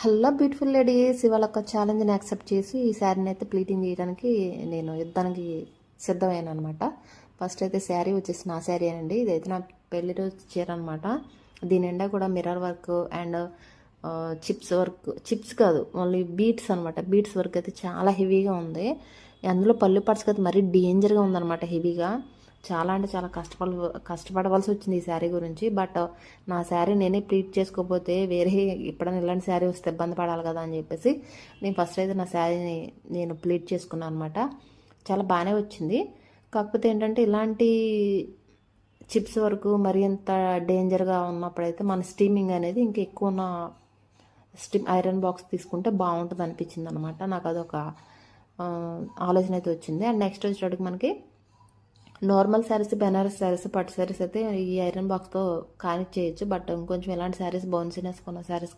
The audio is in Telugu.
హలో బ్యూటిఫుల్ లేడీస్, ఇవాళ ఒక ఛాలెంజ్ని యాక్సెప్ట్ చేసి ఈ శారీని అయితే ప్లీటింగ్ చేయడానికి నేను యుద్ధానికి సిద్ధమయ్యాను అనమాట. ఫస్ట్ అయితే శారీ వచ్చేసి నా శారీ అండి. ఇదైతే నా పెళ్లి రోజు చీర అనమాట. దీని నిండా కూడా మిర్రర్ వర్క్ అండ్ చిప్స్ కాదు, మళ్ళీ బీట్స్ అనమాట. బీట్స్ వర్క్ అయితే చాలా హెవీగా ఉంది. అందులో పళ్ళు పట్స్ అయితే మరీ డేంజర్గా ఉందన్నమాట, హెవీగా. చాలా అంటే చాలా కష్టపడవలసి వచ్చింది ఈ శారీ గురించి. బట్ నా శారీ నేనే ప్లీట్ చేసుకోకపోతే వేరే ఎప్పుడైనా ఇలాంటి శారీ వస్తే ఇబ్బంది పడాలి కదా అని చెప్పేసి నేను ఫస్ట్ అయితే నా శారీని నేను ప్లీట్ చేసుకున్నాను అనమాట. చాలా బాగానే వచ్చింది. కాకపోతే ఏంటంటే ఇలాంటి చిప్స్ వరకు మరి ఎంత డేంజర్గా ఉన్నప్పుడైతే మన స్టీమింగ్ అనేది ఇంకా ఎక్కువ ఉన్న ఐరన్ బాక్స్ తీసుకుంటే బాగుంటుంది అనిపించింది అనమాట. నాకు అదొక ఆలోచన అయితే వచ్చింది. అండ్ నెక్స్ట్ వచ్చేటప్పటికి మనకి నార్మల్ శారీస్, బెనారస్ శారీస్, పట్టు శారీస్ అయితే ఈ ఐరన్ బాక్స్తో కానిచ్చేయచ్చు. బట్ ఇంకొంచెం ఇలాంటి శారీస్ బౌన్సీనెస్ కొన్న శారీస్